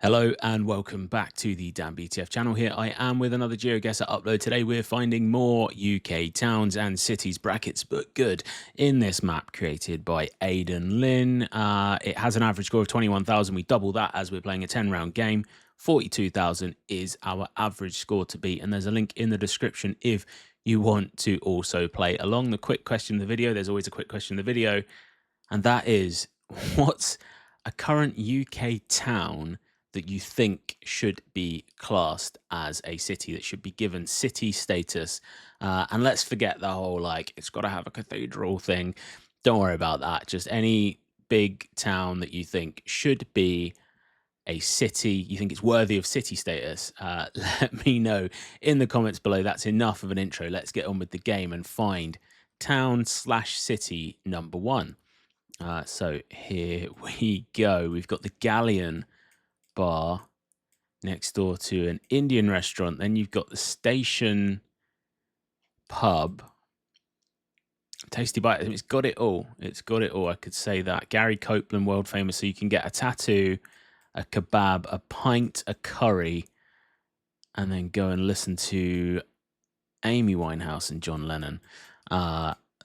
Hello and welcome back to the Dan BTF channel. Here I am with another GeoGuessr upload. Today we're finding more UK towns and cities brackets but good in this map created by Lynn. It has an average score of 21,000. We double that as we're playing a 10-round game. 42,000 is our average score to beat, and there's a link in the description if you want to also play along. The quick question in the video, there's always a quick question in the video, and that is, what's a current UK town that you think should be classed as a city, that should be given city status? And let's forget the whole, like, it's got to have a cathedral thing. Don't worry about that. Just any big town that you think should be a city, you think it's worthy of city status, let me know in the comments below. That's enough of an intro. Let's get on with the game and find town/city number one. So here we go. We've got the Galleon bar next door to an Indian restaurant. Then you've got the Station pub. Tasty Bite. It's got it all. It's got it all. I could say that. Gary Copeland, world famous. So you can get a tattoo, a kebab, a pint, a curry, and then go and listen to Amy Winehouse and John Lennon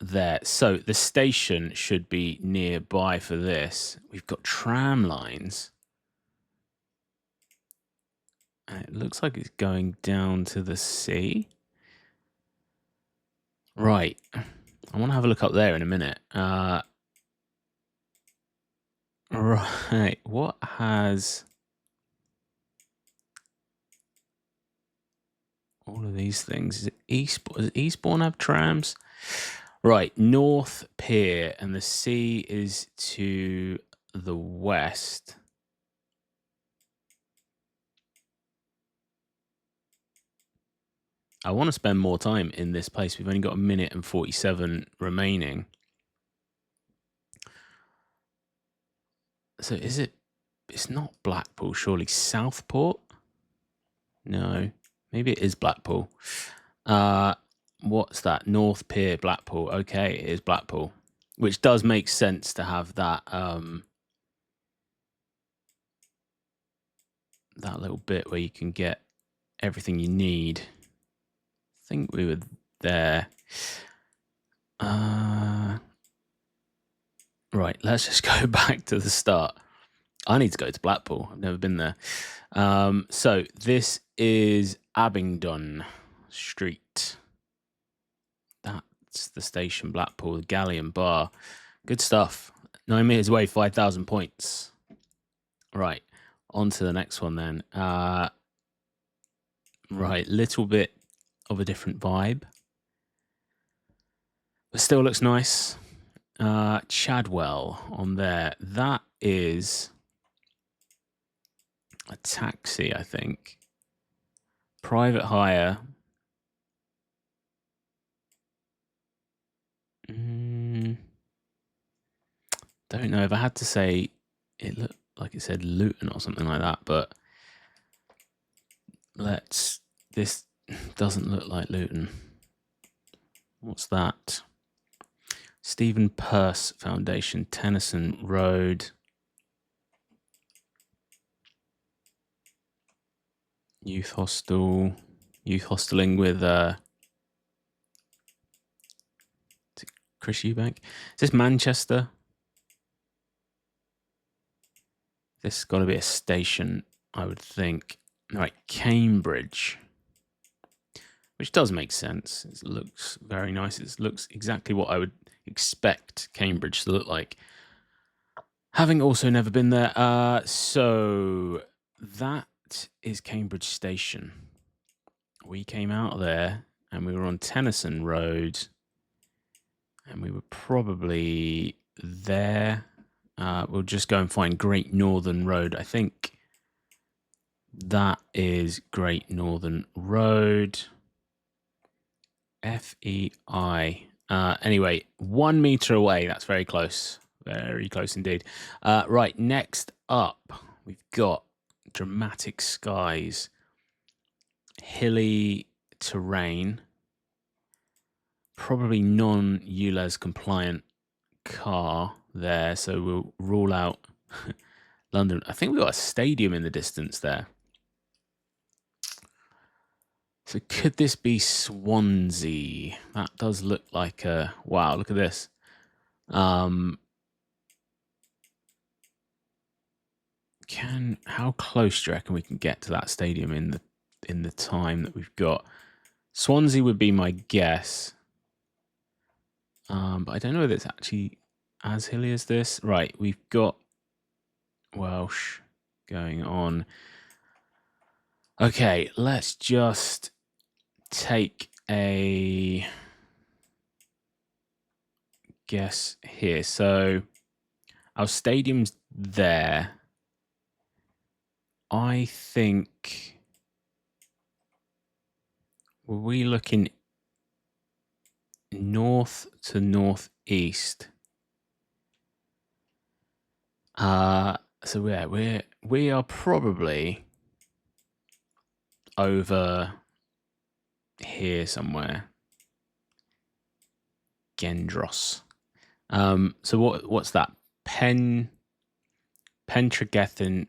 there. So the station should be nearby for this. We've got tram lines. And it looks like it's going down to the sea. Right. I want to have a look up there in a minute. Right. What has all of these things? Is it Eastbourne? Does Eastbourne have trams? Right. North Pier, and the sea is to the west. I want to spend more time in this place. We've only got 1 minute and 47 remaining. So is it? It's not Blackpool, surely. Southport? No. Maybe it is Blackpool. What's that? North Pier, Blackpool. Okay, it is Blackpool. Which does make sense to have that that little bit where you can get everything you need. I think we were there. Right, let's just go back to the start. I need to go to Blackpool. I've never been there. So this is Abingdon Street. That's the station, Blackpool, the Galleon Bar. Good stuff. 9 meters away, 5,000 points. Right, on to the next one then. Right, little bit of a different vibe, but still looks nice. Chadwell on there. That is a taxi, I think. Private hire. Don't know. If I had to say, it looked like it said Luton or something like that, but this doesn't look like Luton. What's that? Stephen Peirce Foundation, Tennyson Road. Youth hostel. Youth hosteling with Chris Eubank. Is this Manchester? This has got to be a station, I would think. Right, Cambridge. Which does make sense. It looks very nice. It looks exactly what I would expect Cambridge to look like. Having also never been there. So that is Cambridge Station. We came out of there and we were on Tennyson Road. And we were probably there. We'll just go and find Great Northern Road. I think that is Great Northern Road. FEI. Anyway, 1 meter away. That's very close. Very close indeed. Right, next up, we've got dramatic skies. Hilly terrain. Probably non-ULEZ compliant car there. So we'll rule out London. I think we got a stadium in the distance there. So could this be Swansea? That does look like a... Wow, look at this. How close do you reckon we can get to that stadium in the time that we've got? Swansea would be my guess. But I don't know whether it's actually as hilly as this. Right, we've got Welsh going on. Okay, let's just take a guess here. So our stadium's there. I think... Were we looking north to northeast? So yeah, we are probably over here somewhere. Gendros. So what's that? Pentragethin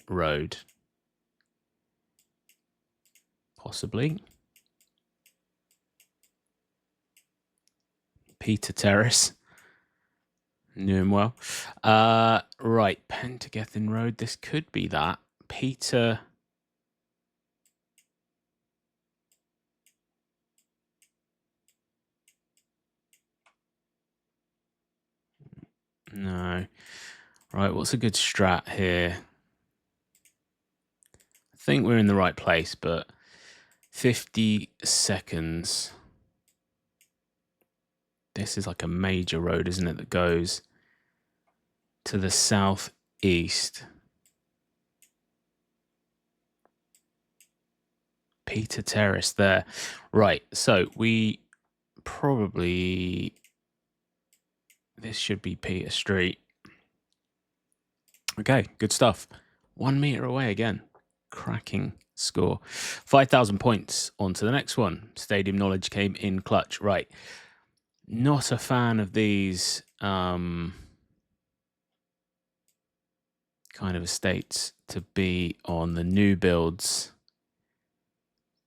Road. Possibly. Peter Terrace. Knew him well. Right, Pentragethin Road. This could be that. Peter... No. Right, what's a good strat here? I think we're in the right place, but 50 seconds. This is like a major road, isn't it, that goes to the southeast. Peter Terrace there. Right, so we probably... This should be Peter Street. Okay, good stuff. 1 meter away again. Cracking score. 5,000 points. On to the next one. Stadium knowledge came in clutch. Right. Not a fan of these kind of estates to be on. The new builds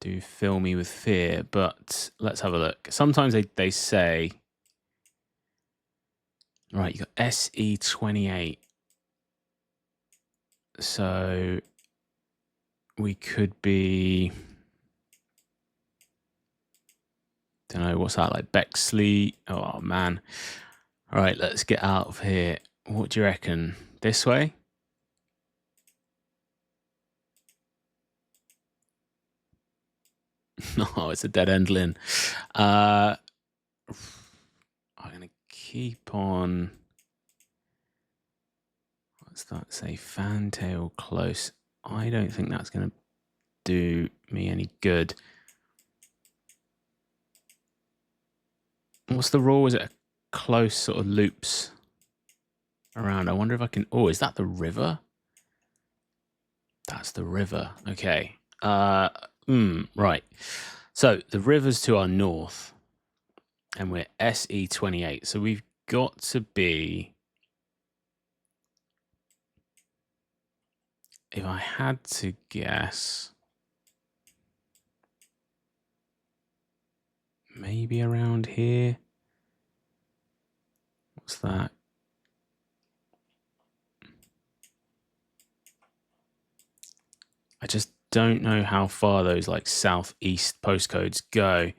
do fill me with fear, but let's have a look. Sometimes they say... Right, you got SE28. So we could be... Don't know, what's that, like Bexley? Oh, man. All right, let's get out of here. What do you reckon? This way? No, it's a dead end, Lynn. I'm going to keep on... What's that say? Fantail Close. I don't think that's going to do me any good. What's the rule? Is it a close sort of loops around? I wonder if I can... Oh, is that the river? That's the river. Okay. Right. So the river's to our north, and we're SE28. So we've got to be... If I had to guess... Maybe around here. What's that? I just don't know how far those like southeast postcodes go.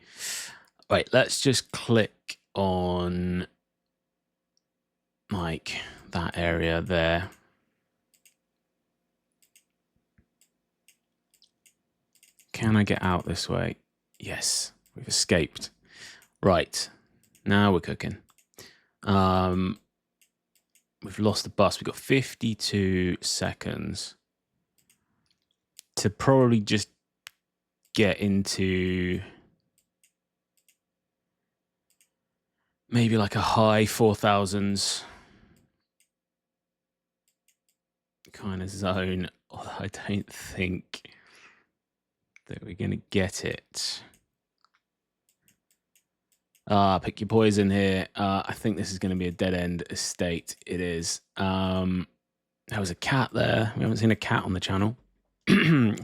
Right, let's just click on like that area there. Can I get out this way? Yes, we've escaped. Right, now we're cooking. We've lost the bus. We've got 52 seconds to probably just get into maybe like a high 4,000s kind of zone. Although I don't think that we're going to get it. Pick your poison here. I think this is going to be a dead end estate. It is. There was a cat there. We haven't seen a cat on the channel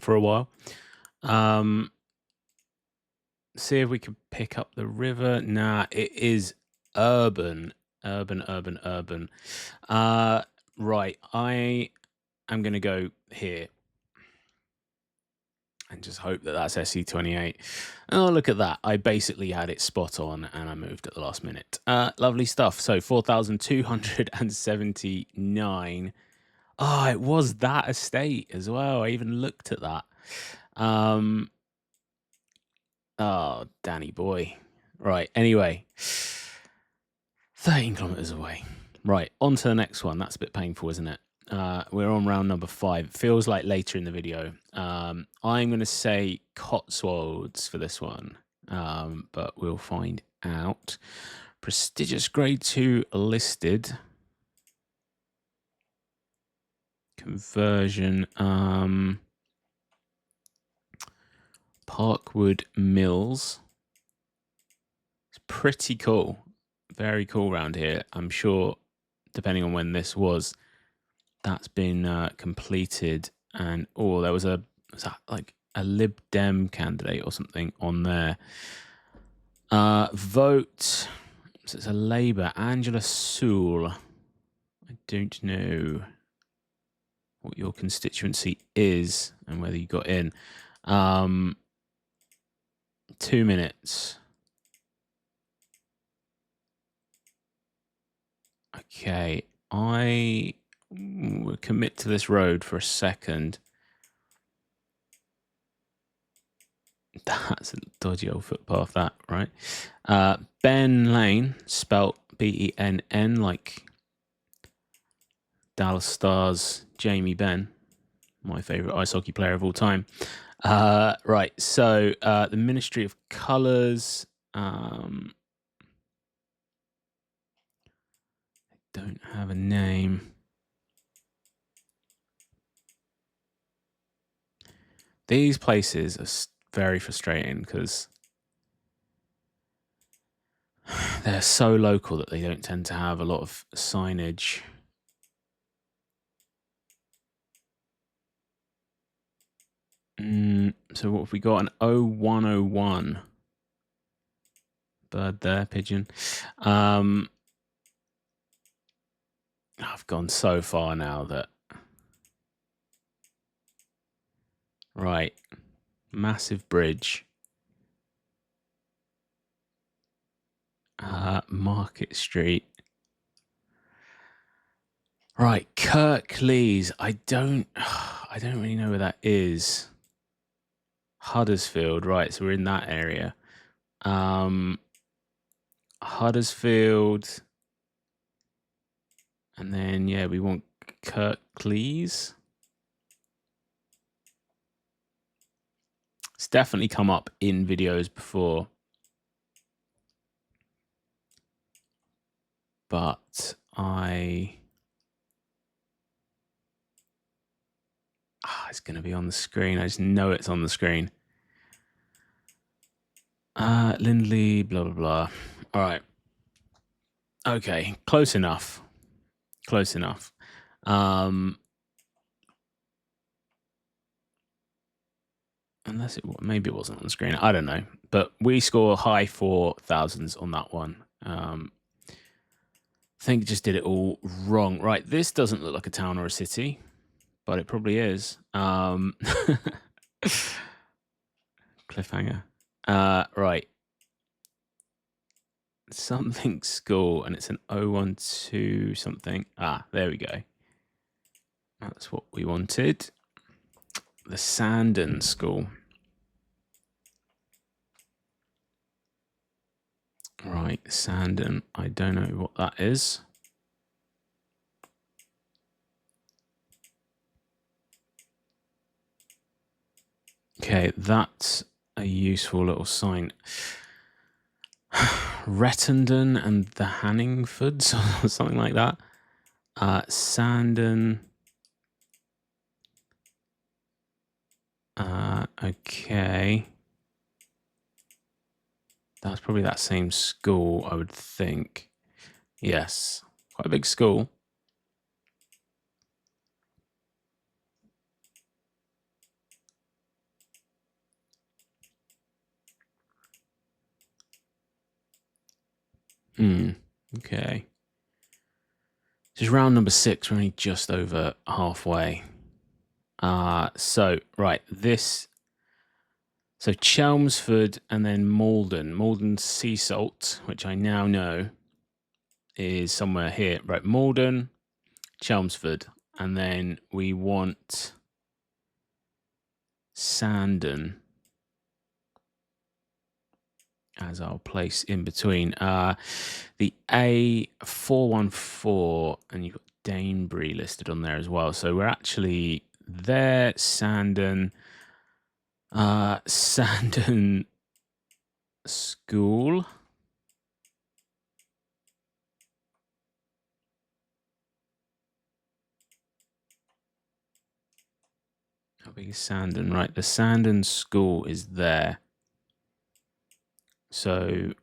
for a while. See if we can pick up the river. Nah, it is urban. Urban. Right, I am going to go here and just hope that that's SE28. Oh, look at that. I basically had it spot on and I moved at the last minute. Lovely stuff. So 4,279. Oh, it was that estate as well. I even looked at that. Oh, Danny boy. Right, anyway. 13 kilometers away. Right, on to the next one. That's a bit painful, isn't it? We're on round number 5. Feels like later in the video. I'm going to say Cotswolds for this one, but we'll find out. Prestigious grade 2 listed. Conversion. Parkwood Mills. It's pretty cool. Very cool round here. I'm sure, depending on when this was, that's been completed. And there was like a Lib Dem candidate or something on there. Vote. So it's a Labour. Angela Sewell. I don't know what your constituency is and whether you got in. 2 minutes. Okay, I will commit to this road for a second. That's a dodgy old footpath, that, right? Ben Lane, spelt B-E-N-N, like Dallas Stars Jamie Benn, my favourite ice hockey player of all time. Right, so the Ministry of Colours. Don't have a name. These places are very frustrating because they're so local that they don't tend to have a lot of signage. So what have we got? An 0101 bird there, pigeon. I've gone so far now that... Right. Massive bridge. Market Street. Right, Kirklees. I don't really know where that is. Huddersfield, right, so we're in that area. Huddersfield. And then, yeah, we want Kirklees. It's definitely come up in videos before. But it's going to be on the screen. I just know it's on the screen. Lindley, blah, blah, blah. All right. Okay, close enough. Close enough. Unless maybe it wasn't on the screen. I don't know. But we score high 4,000s on that one. I think it just did it all wrong. Right, this doesn't look like a town or a city, but it probably is. Cliffhanger. Right. Something school, and it's an 012 something. There we go. That's what we wanted. The Sandon School. Right, Sandon. I don't know what that is. Okay, that's a useful little sign. Rettendon and the Hanningfords or something like that. Sandon. Okay. That's probably that same school, I would think. Yes, quite a big school. Okay. This is round number 6. We're only just over halfway. So, right, this... So, Chelmsford and then Malden. Malden sea salt, which I now know is somewhere here. Right, Malden, Chelmsford. And then we want Sandon as our place in between. The A414, and you've got Danebury listed on there as well. So we're actually there, Sandon. Sandon School. How big is Sandon? Right, the Sandon School is there. So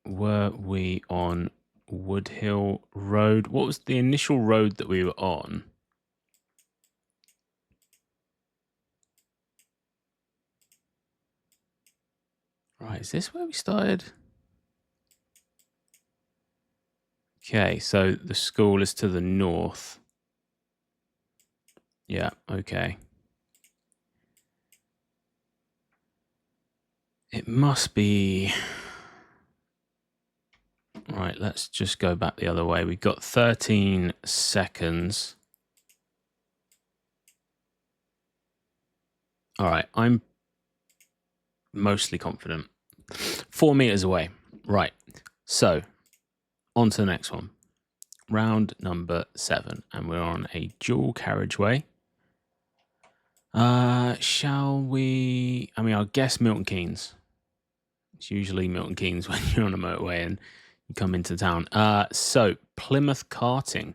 were we on Woodhill Road? What was the initial road that we were on? Right, is this where we started? Okay, so the school is to the north. Yeah, okay. It must be... Right, let's just go back the other way. We've got 13 seconds. All right, I'm mostly confident. 4 meters away. Right, so on to the next one. Round number 7, and we're on a dual carriageway. Shall we... I mean, I'll guess Milton Keynes. It's usually Milton Keynes when you're on a motorway and you come into town. So Plymouth karting.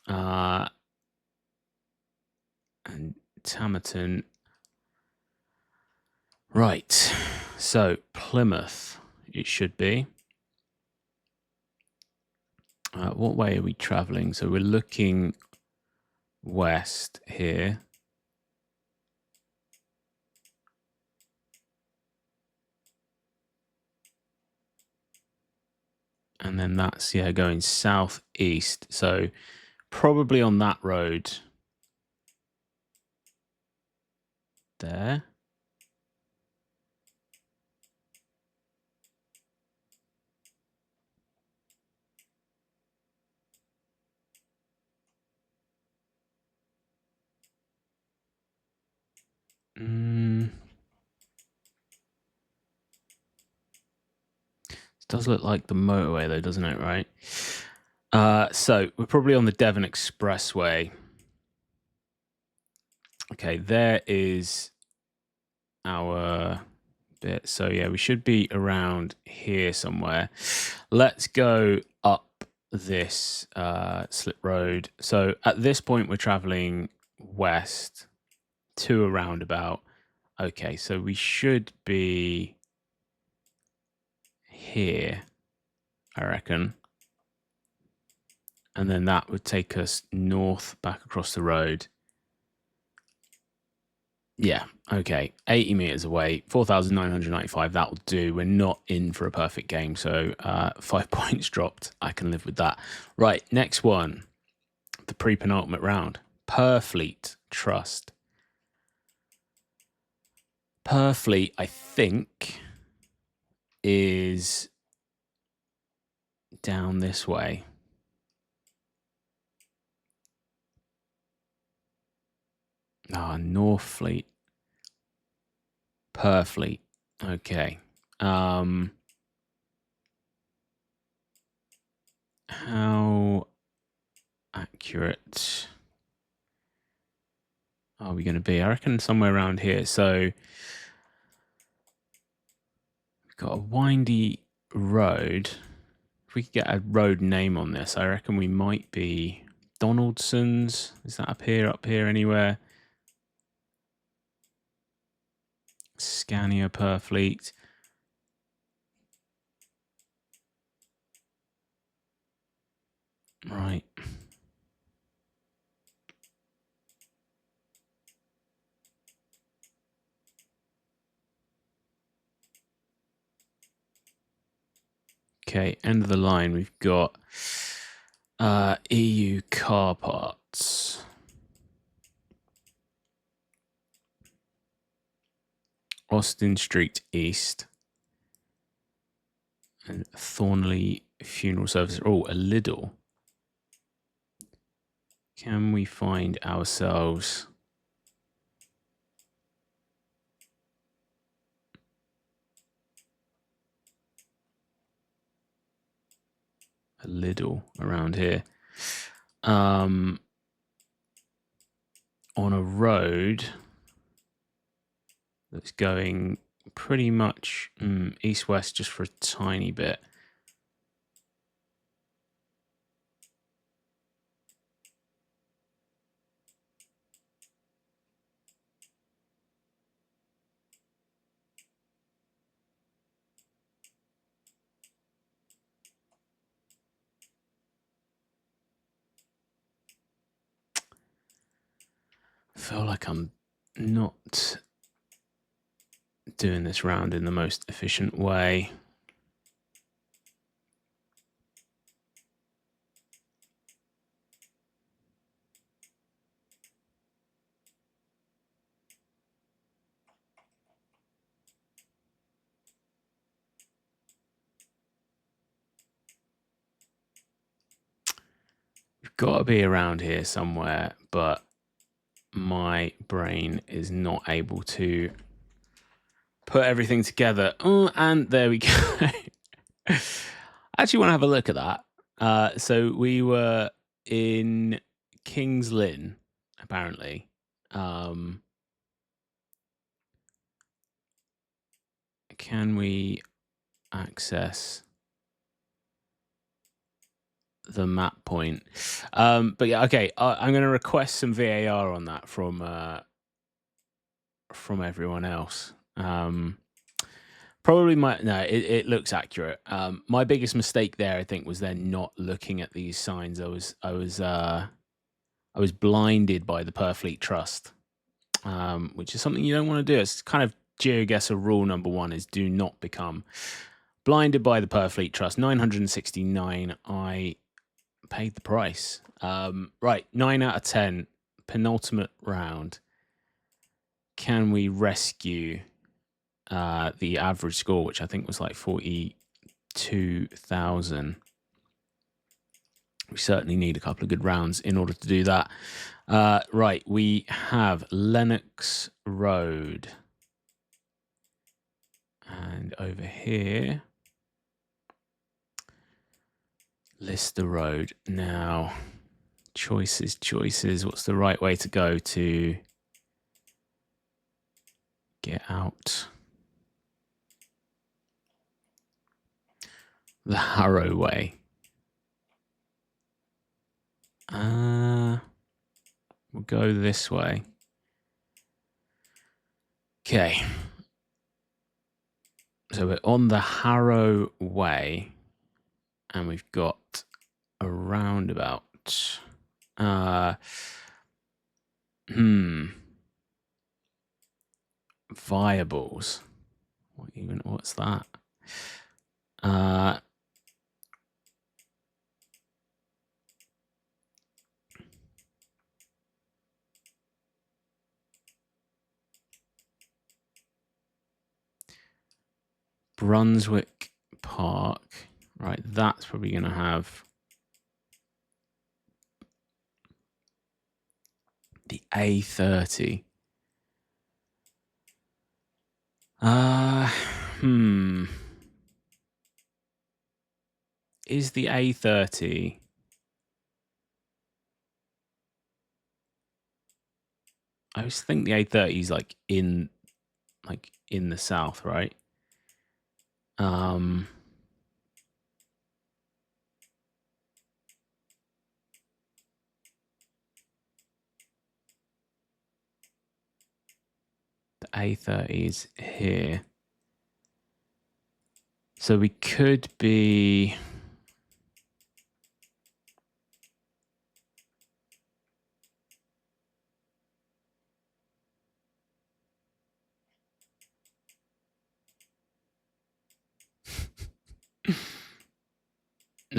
And Tamerton. Right. So Plymouth, it should be. What way are we traveling? So we're looking west here. And then that's, yeah, going southeast. So probably on that road there. Does look like the motorway though, doesn't it? Right. So we're probably on the Devon Expressway. Okay, there is our bit. So yeah, we should be around here somewhere. Let's go up this slip road. So at this point, we're traveling west to a roundabout. Okay, so we should be here, I reckon. And then that would take us north back across the road. Yeah, okay. 80 meters away, 4,995. That'll do. We're not in for a perfect game, so 5 points dropped. I can live with that. Right, next one. The pre-penultimate round. Purfleet Trust. Purfleet, I think, is down this way. Northfleet. Purfleet. Okay. How accurate are we going to be? I reckon somewhere around here. So we've got a windy road. If we could get a road name on this, I reckon we might be Donaldson's. Is that up here anywhere? Scania Purfleet. Right. Okay, end of the line, we've got EU car parts. Austin Street East. And Thornley Funeral Services. Oh, a Lidl. Can we find ourselves a Lidl around here? On a road that's going pretty much east-west just for a tiny bit. I feel like I'm not doing this round in the most efficient way. We've got to be around here somewhere, but my brain is not able to put everything together. Oh, and there we go. I actually want to have a look at that. So we were in King's Lynn, apparently. Can we access the map point? But yeah, okay. I'm going to request some VAR on that from everyone else. Probably it looks accurate. My biggest mistake there, I think, was then not looking at these signs. I was blinded by the Purfleet Trust, which is something you don't want to do. It's kind of GeoGuessr rule number 1 is do not become blinded by the Purfleet Trust. 969. I paid the price. Right, 9 out of 10. Penultimate round. Can we rescue the average score, which I think was like 42,000? We certainly need a couple of good rounds in order to do that. Right, we have Lennox Road. And over here, Lister Road. Now, choices. What's the right way to go to get out? The Harrow way. We'll go this way. Okay. So we're on the Harrow way, and we've got a roundabout. Viables. What's that? Brunswick Park. Right, that's probably going to have the A30. Is the A30... I always think the A30 is like in the south, right? The A30 is here. So we could be...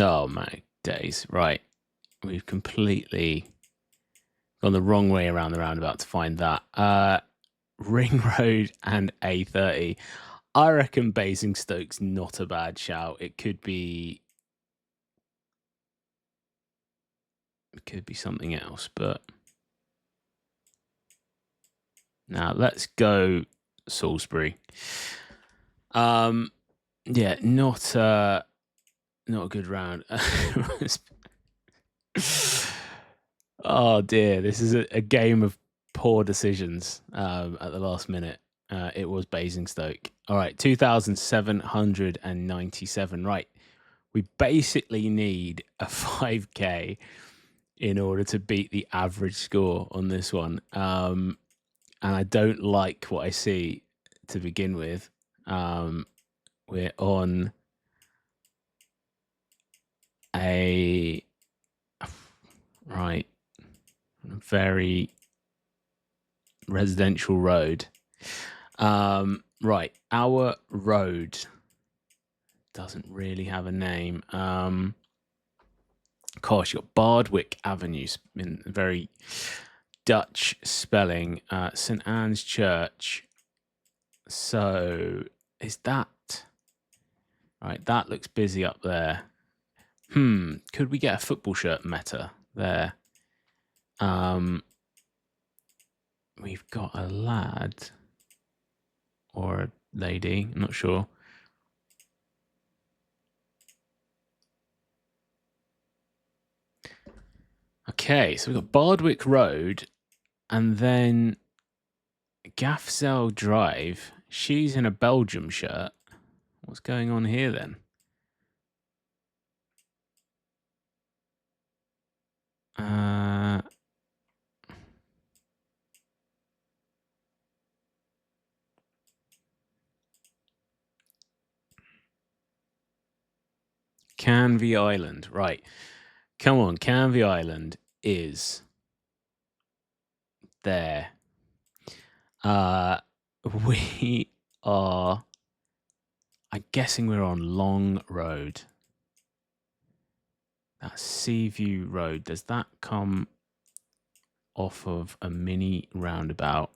Oh my days! Right, we've completely gone the wrong way around the roundabout to find that. Ring Road and A30. I reckon Basingstoke's not a bad shout. It could be something else, but now let's go Salisbury. Yeah, not a good round. Oh dear, this is a game of poor decisions at the last minute. It was Basingstoke. All right, 2,797. Right, we basically need a 5K in order to beat the average score on this one. And I don't like what I see to begin with. We're on a very residential road. Right, our road doesn't really have a name. Gosh, you got Bardwick Avenue in very Dutch spelling. St Anne's Church. So is that right? That looks busy up there. Could we get a football shirt meta there? We've got a lad or a lady, I'm not sure. Okay, so we've got Bardwick Road and then Gaffsell Drive. She's in a Belgium shirt. What's going on here then? Canvey Island, right. Come on, Canvey Island is there. We are, I'm guessing we're on Long Road. That's Seaview Road. Does that come off of a mini roundabout?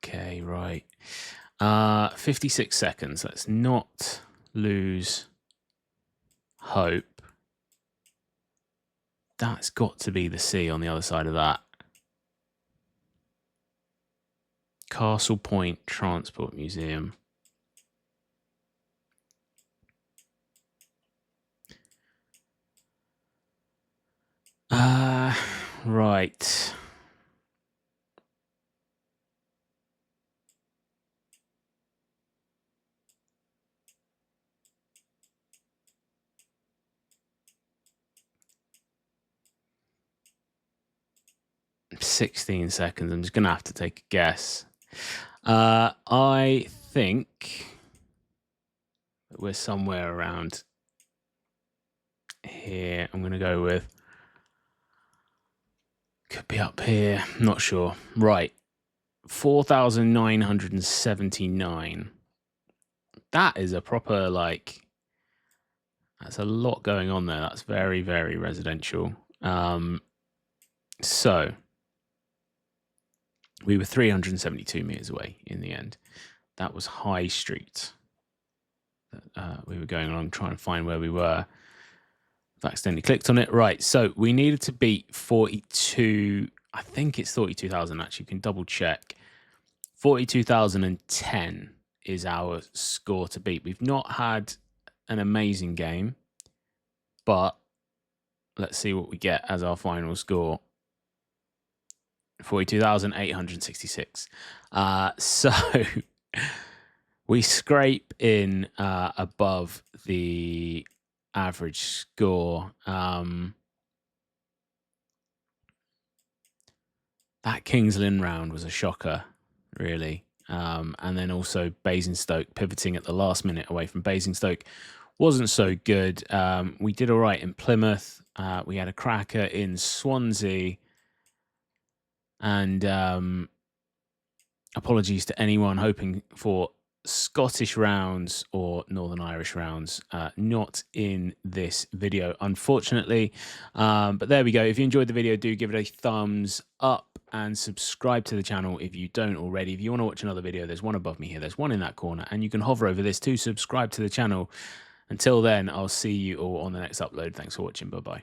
Okay, right. 56 seconds. Let's not lose hope. That's got to be the sea on the other side of that. Castle Point Transport Museum. Right. $16 seconds. I'm just gonna have to take a guess. I think we're somewhere around here. I'm gonna go with, could be up here, not sure. Right, 4,979. That is a proper, like, that's a lot going on there. That's very, very residential. So we were 372 meters away in the end. That was High Street. We were going along trying to find where we were. I've accidentally clicked on it. Right, so we needed to beat 42. I think it's 42,000 actually. You can double check. 42,010 is our score to beat. We've not had an amazing game, but let's see what we get as our final score. 42,866. So we scrape in above the average score. That Kings Lynn round was a shocker, really. And then also Basingstoke pivoting at the last minute away from Basingstoke wasn't so good. We did all right in Plymouth. We had a cracker in Swansea. And Apologies to anyone hoping for Scottish rounds or Northern Irish rounds. Not in this video, unfortunately. But there we go. If you enjoyed the video, do give it a thumbs up and subscribe to the channel if you don't already. If you want to watch another video, there's one above me here. There's one in that corner, and you can hover over this to subscribe to the channel. Until then, I'll see you all on the next upload. Thanks for watching. Bye-bye.